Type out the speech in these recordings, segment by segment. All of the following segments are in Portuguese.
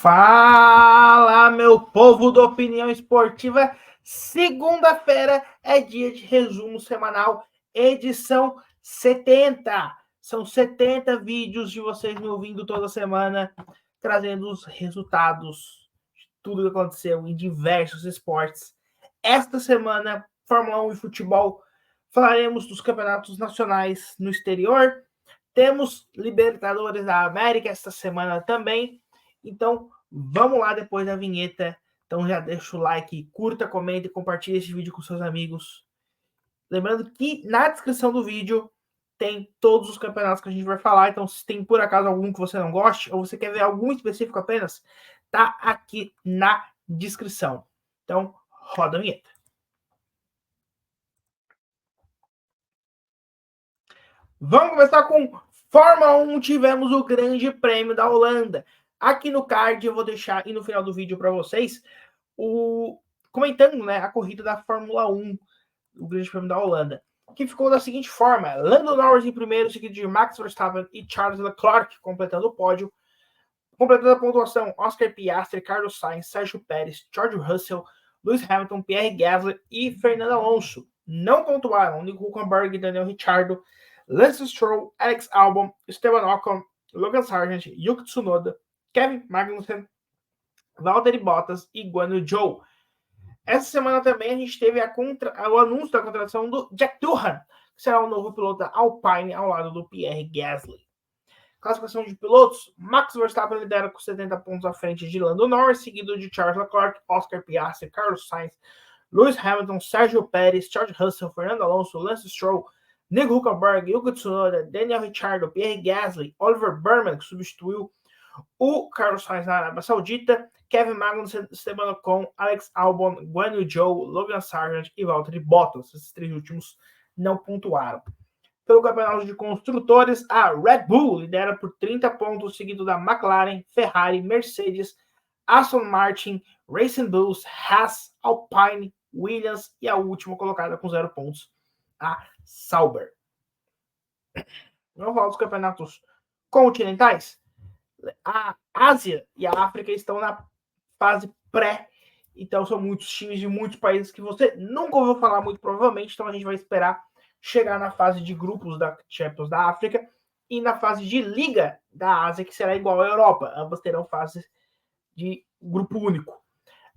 Fala, meu povo da opinião esportiva. Segunda-feira é dia de resumo semanal, edição 70. São 70 vídeos de vocês me ouvindo toda semana, trazendo os resultados de tudo que aconteceu em diversos esportes. Esta semana, Fórmula 1 e futebol, falaremos dos campeonatos nacionais no exterior. Temos Libertadores da América esta semana também. Então, vamos lá depois da vinheta. Então, já deixa o like, curta, comenta e compartilha esse vídeo com seus amigos. Lembrando que na descrição do vídeo tem todos os campeonatos que a gente vai falar. Então, se tem por acaso algum que você não goste, ou você quer ver algum específico apenas, tá aqui na descrição. Então, roda a vinheta. Vamos começar com Fórmula 1. Tivemos o Grande Prêmio da Holanda. Aqui no card eu vou deixar, e no final do vídeo para vocês, comentando, né, a corrida da Fórmula 1, o Grande Prêmio da Holanda, que ficou da seguinte forma: Lando Norris em primeiro, seguido de Max Verstappen e Charles Leclerc completando o pódio. Completando a pontuação, Oscar Piastri, Carlos Sainz, Sérgio Pérez, George Russell, Lewis Hamilton, Pierre Gasly e Fernando Alonso. Não pontuaram Nico Hülkenberg, Daniel Ricciardo, Lance Stroll, Alex Albon, Esteban Ocon, Logan Sargent, Yuki Tsunoda, Kevin Magnussen, Valtteri Bottas e Guan Yu Zhou. Essa semana também a gente teve o anúncio da contratação do Jack Doohan, que será o novo piloto da Alpine ao lado do Pierre Gasly. Classificação de pilotos: Max Verstappen lidera com 70 pontos à frente de Lando Norris, seguido de Charles Leclerc, Oscar Piastri, Carlos Sainz, Lewis Hamilton, Sérgio Pérez, George Russell, Fernando Alonso, Lance Stroll, Nico Hülkenberg, Yuki Tsunoda, Daniel Ricciardo, Pierre Gasly, Oliver Burman, que substituiu o Carlos Sainz na Arábia Saudita, Kevin Magnussen, Esteban Ocon, Alex Albon, Guan Yu Zhou, Logan Sargent e Valtteri Bottas. Esses três últimos não pontuaram. Pelo campeonato de construtores, a Red Bull lidera por 30 pontos, seguido da McLaren, Ferrari, Mercedes, Aston Martin, Racing Bulls, Haas, Alpine, Williams e a última colocada com 0 pontos, a Sauber. Vamos falar dos campeonatos continentais? A Ásia e a África estão na fase pré, então são muitos times de muitos países que você nunca ouviu falar muito provavelmente, então a gente vai esperar chegar na fase de grupos da Champions da África e na fase de Liga da Ásia, que será igual à Europa. Ambas terão fases de grupo único.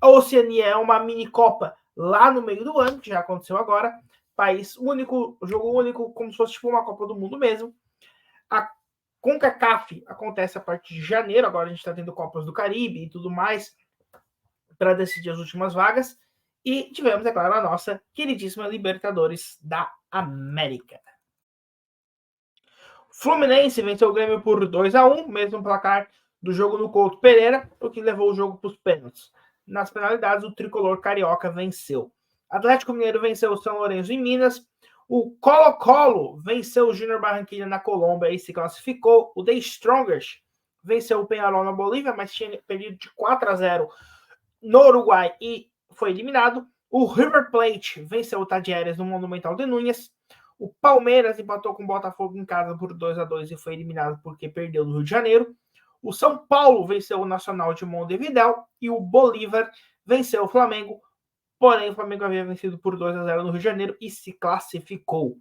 A Oceania é uma mini Copa lá no meio do ano, que já aconteceu agora. País único, jogo único, como se fosse tipo uma Copa do Mundo mesmo. A CONCACAF acontece a partir de janeiro, agora a gente está tendo Copas do Caribe e tudo mais para decidir as últimas vagas. E tivemos, é claro, a nossa queridíssima Libertadores da América. Fluminense venceu o Grêmio por 2-1, mesmo placar do jogo no Couto Pereira, o que levou o jogo para os pênaltis. Nas penalidades, o tricolor carioca venceu. Atlético Mineiro venceu o São Lourenço em Minas. O Colo-Colo venceu o Júnior Barranquilla na Colômbia e se classificou. O The Strongest venceu o Peñarol na Bolívia, mas tinha perdido de 4-0 no Uruguai e foi eliminado. O River Plate venceu o Tadieres no Monumental de Núñez. O Palmeiras empatou com o Botafogo em casa por 2-2 e foi eliminado porque perdeu no Rio de Janeiro. O São Paulo venceu o Nacional de Montevidéu e o Bolívar venceu o Flamengo. Porém, o Flamengo havia vencido por 2-0 no Rio de Janeiro e se classificou.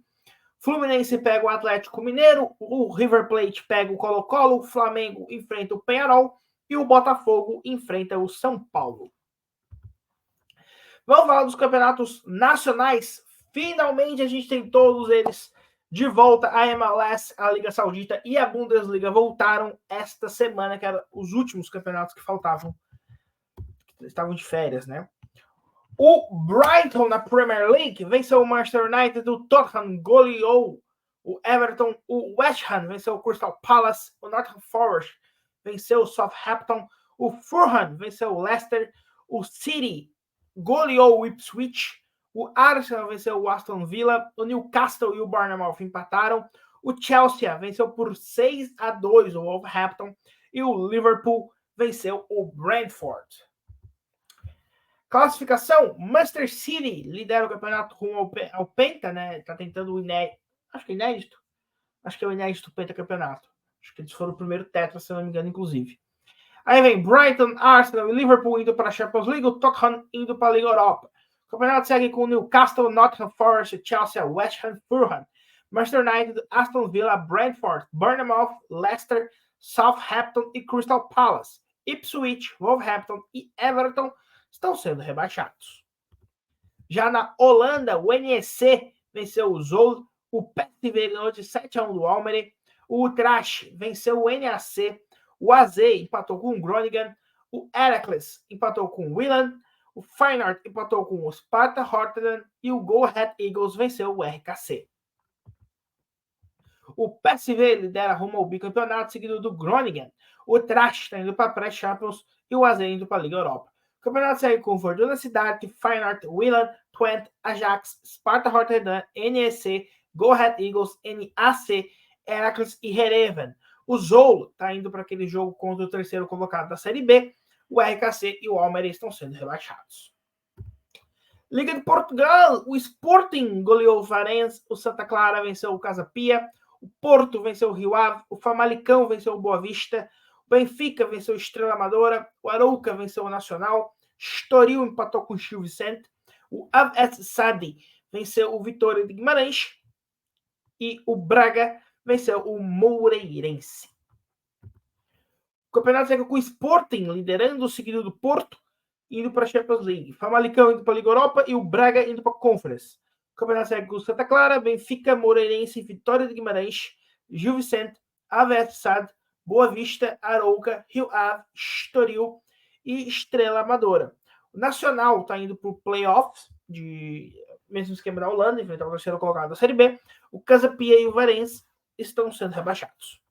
Fluminense pega o Atlético Mineiro, o River Plate pega o Colo-Colo, o Flamengo enfrenta o Peñarol e o Botafogo enfrenta o São Paulo. Vamos falar dos campeonatos nacionais. Finalmente a gente tem todos eles de volta. A MLS, a Liga Saudita e a Bundesliga voltaram esta semana, que eram os últimos campeonatos que faltavam, que estavam de férias, né? O Brighton na Premier League venceu o Manchester United, o Tottenham goleou o Everton, o West Ham venceu o Crystal Palace, o Nottingham Forest venceu o Southampton, o Fulham venceu o Leicester, o City goleou o Ipswich, o Arsenal venceu o Aston Villa, o Newcastle e o Bournemouth empataram, o Chelsea venceu por 6-2 o Wolverhampton e o Liverpool venceu o Brentford. Classificação: Manchester City lidera o campeonato rumo ao Penta, né? Tá tentando o inédito. Acho que é inédito. Acho que é o inédito pentacampeonato. Acho que eles foram o primeiro tetra, se não me engano, inclusive. Aí vem Brighton, Arsenal e Liverpool indo para a Champions League, o Tottenham indo para a Liga Europa. O campeonato segue com Newcastle, Nottingham Forest, Chelsea, West Ham, Fulham, Manchester United, Aston Villa, Brentford, Bournemouth, Leicester, Southampton e Crystal Palace. Ipswich, Wolverhampton e Everton estão sendo rebaixados. Já na Holanda, o NEC venceu o Zwolle, o PSV ganhou de 7-1 do Almere, o Utrecht venceu o NAC, o AZ empatou com o Groningen, o Heracles empatou com o Willan, o Feyenoord empatou com o Sparta Rotterdam e o Go Ahead Eagles venceu o RKC. O PSV lidera rumo ao bicampeonato, seguido do Groningen. O Utrecht está indo para a pré-Champions e o AZ indo para a Liga Europa. O campeonato segue com Fortuna Cidade, Feyenoord, Willan, Twente, Ajax, Sparta Rotterdam, NEC, Go Ahead Eagles, NAC, Heracles e Heerenveen. O Zwolle está indo para aquele jogo contra o terceiro colocado da Série B. O RKC e o Almere estão sendo rebaixados. Liga de Portugal, o Sporting goleou o Varense, o Santa Clara venceu o Casa Pia, o Porto venceu o Rio Ave, o Famalicão venceu o Boa Vista, o Benfica venceu o Estrela Amadora, o Arouca venceu o Nacional, Estoril empatou com o Gil Vicente, o AVS Sadi venceu o Vitória de Guimarães e o Braga venceu o Moreirense. O campeonato segue com o Sporting liderando, seguido do Porto, indo para a Champions League. Famalicão indo para a Liga Europa e o Braga indo para a Conference. O campeonato segue com o Santa Clara, Benfica, Moreirense, Vitória de Guimarães, Gil Vicente, AVF SAD, Boa Vista, Arouca, Rio Ave, Estoril e Estrela Amadora. O Nacional está indo para o playoffs, de mesmo esquema da Holanda, enfrentar o terceiro colocado da Série B. O Casa Pia e o Varense estão sendo rebaixados.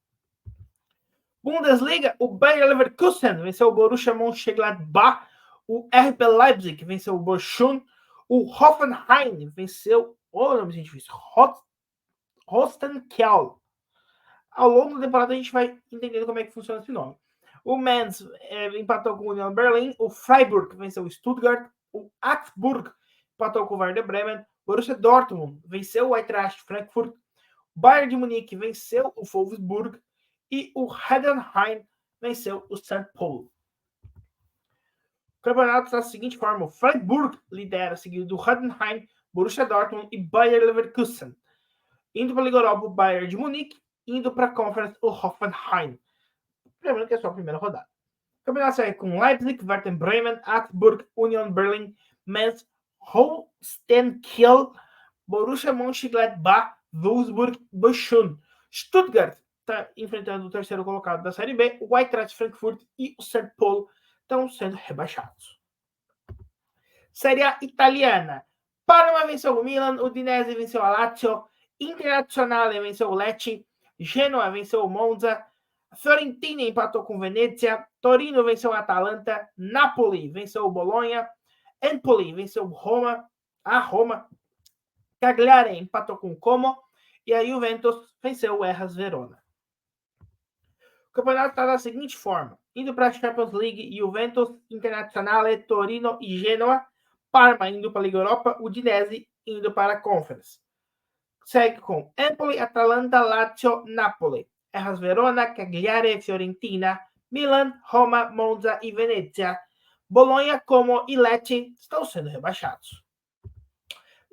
Bundesliga, o Bayer Leverkusen venceu o Borussia Mönchengladbach, o RB Leipzig venceu o Bochum, o Hoffenheim venceu o nome difícil, Rostenkiel. Ao longo da temporada a gente vai entendendo como é que funciona esse nome. O Mainz empatou com o Union Berlin, o Freiburg venceu o Stuttgart, o Augsburg empatou com o Werder Bremen, o Borussia Dortmund venceu o Eintracht Frankfurt, o Bayern de Munique venceu o Wolfsburg e o Heidenheim venceu o St. Paul. O campeonato está da seguinte forma: o Freiburg lidera, seguido do Heidenheim, Borussia Dortmund e Bayer Leverkusen. Indo para a Liga Europa, o Bayern de Munique, indo para a Conference, o Hoffenheim. Lembrando que é só a primeira rodada. O campeonato segue com Leipzig, Werder Bremen, Augsburg, Union Berlin, Mainz, Holstein Kiel, Borussia Mönchengladbach, Wolfsburg, Bochum. Stuttgart está enfrentando o terceiro colocado da Série B, o Eintracht Frankfurt e o St. Paul estão sendo rebaixados. Série A italiana. Parma venceu o Milan, o Udinese venceu a Lazio, Internazionale venceu o Lecce, Genoa venceu o Monza, Fiorentina empatou com Venezia, Torino venceu a Atalanta, Napoli venceu o Bologna, Empoli venceu a Roma, Cagliari empatou com o Como e a Juventus venceu o Hellas Verona. O campeonato está da seguinte forma: indo para a Champions League, Juventus, Internazionale, Torino e Genoa, Parma indo para a Liga Europa, Udinese indo para a Conference. Segue com Empoli, Atalanta, Lazio, Napoli, Hellas Verona, Cagliari, Fiorentina, Milan, Roma, Monza e Venezia. Bologna, Como e Lecce estão sendo rebaixados.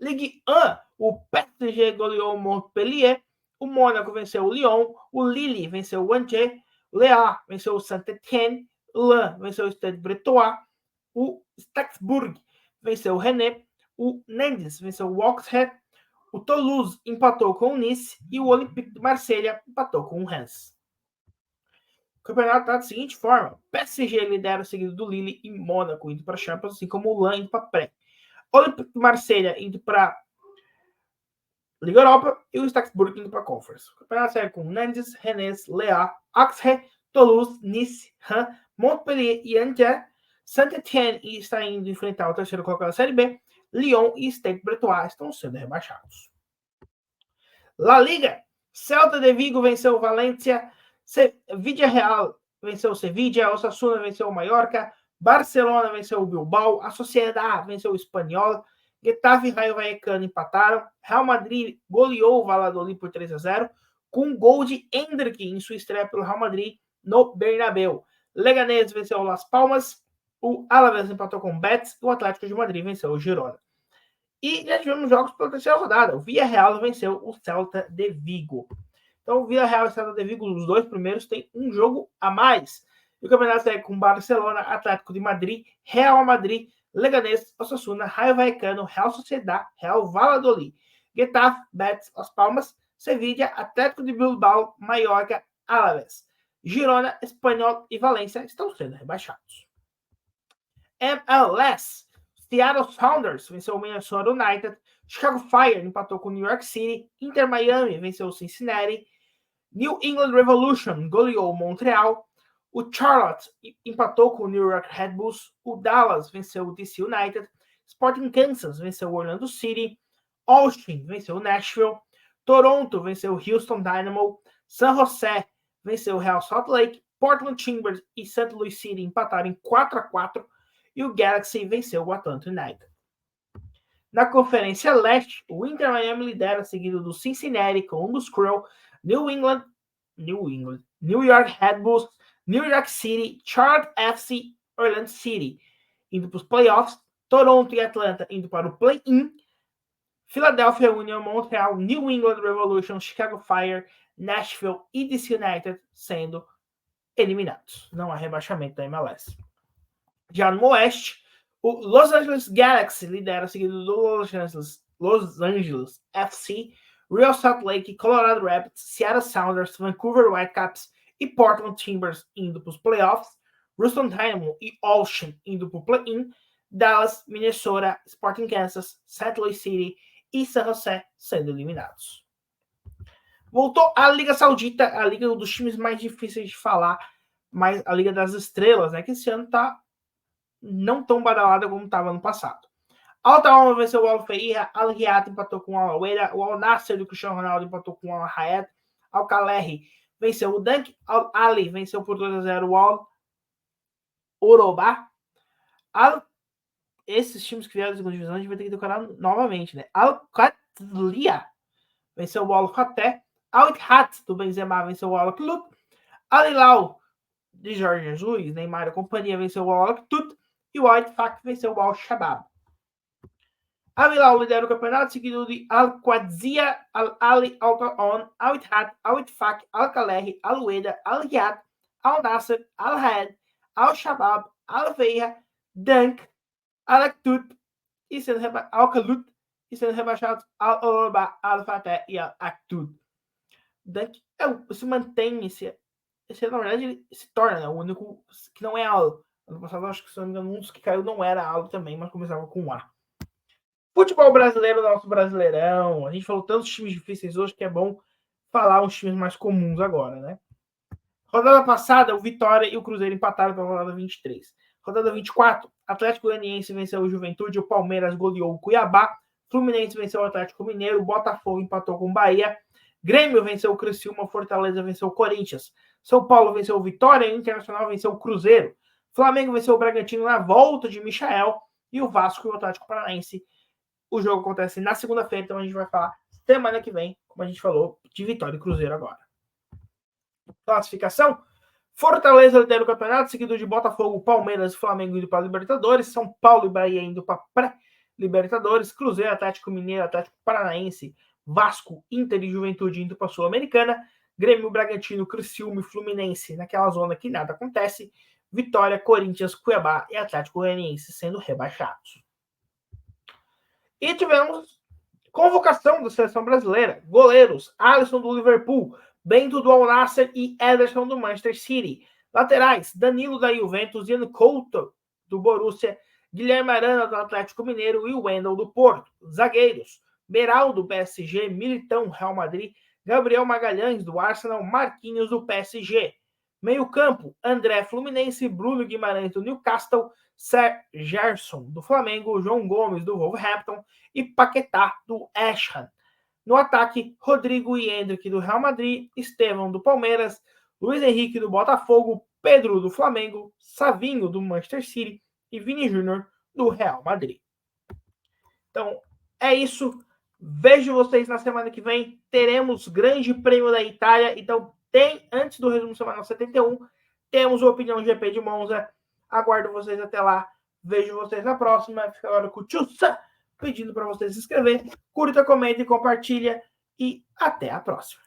Ligue 1, o PSG goleou o Montpellier, o Mônaco venceu o Lyon, o Lille venceu o Angers, o Lyon venceu o Saint-Étienne, o Lens venceu o Stade Bretois, o Strasbourg venceu o Rennes, o Nantes venceu o Auxerre, o Toulouse empatou com o Nice e o Olympique de Marselha empatou com o Reims. O campeonato está da seguinte forma: PSG lidera, seguido do Lille e Mônaco indo para a Champions, assim como o Lens indo para a pré. Olympique de Marselha indo para a Liga Europa e o Strasbourg indo para a Conference. O campeonato segue com Nantes, Rennes, Lyon, Auxerre, Toulouse, Nice, Reims, Montpellier e Angers. Saint-Étienne está indo enfrentar o terceiro colocado da Série B. Lyon e Stade Bretois estão sendo rebaixados. La Liga. Celta de Vigo venceu o Valência. Villarreal venceu o Sevilla. Osasuna venceu o Mallorca. Barcelona venceu o Bilbao. A Sociedad venceu o Espanyol. Getafe e Rayo Vallecano empataram. Real Madrid goleou o Valladolid por 3-0 com um gol de Endrick em sua estreia pelo Real Madrid no Bernabéu. Leganés venceu o Las Palmas, o Alavés empatou com o Betis e o Atlético de Madrid venceu o Girona. E já tivemos jogos pela terceira rodada. O Villarreal venceu o Celta de Vigo. Então, o Villarreal e o Celta de Vigo, os dois primeiros, têm um jogo a mais. E o campeonato segue com Barcelona, Atlético de Madrid, Real Madrid, Leganés, Osasuna, Rayo Vallecano, Real Sociedad, Real Valladolid, Getafe, Betis, Las Palmas, Sevilla, Atlético de Bilbao, Mallorca, Alavés. Girona, Espanhol e Valência estão sendo rebaixados. MLS, Seattle Sounders venceu o Minnesota United, Chicago Fire empatou com o New York City, Inter Miami venceu o Cincinnati, New England Revolution goleou o Montreal, o Charlotte empatou com o New York Red Bulls, o Dallas venceu o DC United, Sporting Kansas venceu o Orlando City, Austin venceu o Nashville, Toronto venceu o Houston Dynamo, San José venceu o Real Salt Lake, Portland Timbers e St. Louis City empataram em 4-4 e o Galaxy venceu o Atlanta United. Na Conferência Leste, o Inter Miami lidera, seguido do Cincinnati, Columbus Crew, New York Red Bulls, New York City, Charlotte FC, Orlando City, indo para os playoffs, Toronto e Atlanta indo para o play-in, Philadelphia Union, Montreal, New England Revolution, Chicago Fire, Nashville e DC United sendo eliminados. Não há rebaixamento da MLS. Já no Oeste, o Los Angeles Galaxy lidera, seguido do Los Angeles FC, Real Salt Lake, Colorado Rapids, Seattle Sounders, Vancouver Whitecaps e Portland Timbers indo para os playoffs, Houston Dynamo e Austin indo para o play-in, Dallas, Minnesota, Sporting Kansas, St. Louis City e San José sendo eliminados. Voltou a Liga Saudita, a liga dos times mais difíceis de falar, mas a Liga das Estrelas, né, que esse ano tá não tão badalada como estava no passado. Al-Tawama venceu o Al-Feira, Al-Riyad empatou com o Al-Awera, o Al-Nassr do Cristiano Ronaldo empatou com o Al-Hayat, Al-Kalehi venceu o Dunk, Al-Ali venceu por 2-0 o Al-Orobá. Esses times que vieram da segunda divisão a gente vai ter que decorar novamente, né? Al-Qatliya venceu o Al-Fateh, Al-Ittihad do Benzema venceu o Al-Klub, Al-Hilal de Jorge Jesus, Neymar e companhia venceu o Al-Tut e o Al-Ittifaq venceu o Al-Shabaab. Al-Hilal lidera o campeonato, seguido de Al-Qadsiya, Al-Ali, Al-Ta'on, Al-Ittihad, Al-Ittifaq, Al-Kalehi, Al-Weda, Al-Riyad, Al-Nassr, Al-Hayat, Al-Shabaab, Al-Feira, Dunk, Al-Aktut e sendo Al-Kalut e sendo rebaixados Al-Orobá, Al-Fateh e Al-Aktut. Dunk se mantém, na verdade, ele se torna, né, o único que não é Al. Ano passado, acho que, se não me engano, um dos que caiu não era Al também, mas começava com A. Futebol brasileiro, nosso Brasileirão. A gente falou tantos times difíceis hoje que é bom falar uns times mais comuns agora, né? Rodada passada, o Vitória e o Cruzeiro empataram pela rodada 23. Rodada 24, Atlético Goianiense venceu o Juventude, o Palmeiras goleou o Cuiabá, Fluminense venceu o Atlético Mineiro, Botafogo empatou com o Bahia, Grêmio venceu o Criciúma, Fortaleza venceu o Corinthians, São Paulo venceu o Vitória, o Internacional venceu o Cruzeiro, Flamengo venceu o Bragantino na volta de Michael e o Vasco e o Atlético Paranaense. O jogo acontece na segunda-feira, então a gente vai falar semana que vem, como a gente falou, de Vitória e Cruzeiro agora. Classificação: Fortaleza lidera o campeonato, seguido de Botafogo, Palmeiras e Flamengo indo para a Libertadores, São Paulo e Bahia indo para pré-Libertadores, Cruzeiro, Atlético Mineiro, Atlético Paranaense, Vasco, Inter e Juventude indo para a Sul-Americana, Grêmio, Bragantino, Criciúma e Fluminense naquela zona que nada acontece, Vitória, Corinthians, Cuiabá e Atlético Goianiense sendo rebaixados. E tivemos convocação da seleção brasileira. Goleiros: Alisson do Liverpool, Bento do Al-Nassr e Ederson do Manchester City. Laterais: Danilo da Juventus, Ian Couto do Borussia, Guilherme Arana do Atlético Mineiro e Wendel do Porto. Zagueiros: Beraldo do PSG, Militão Real Madrid, Gabriel Magalhães do Arsenal, Marquinhos do PSG. Meio campo: André Fluminense, Bruno Guimarães do Newcastle, Gerson do Flamengo, João Gomes do Wolverhampton e Paquetá do West Ham. No ataque, Rodrigo e Endrick do Real Madrid, Estevão do Palmeiras, Luiz Henrique do Botafogo, Pedro do Flamengo, Savinho do Manchester City e Vini Júnior do Real Madrid. Então, é isso. Vejo vocês na semana que vem. Teremos Grande Prêmio da Itália. Então, antes do resumo semanal 71, temos o Opinião GP de Monza. Aguardo vocês até lá. Vejo vocês na próxima. Fica agora com o Tchussa pedindo para vocês se inscrever. Curta, comenta e compartilha. E até a próxima.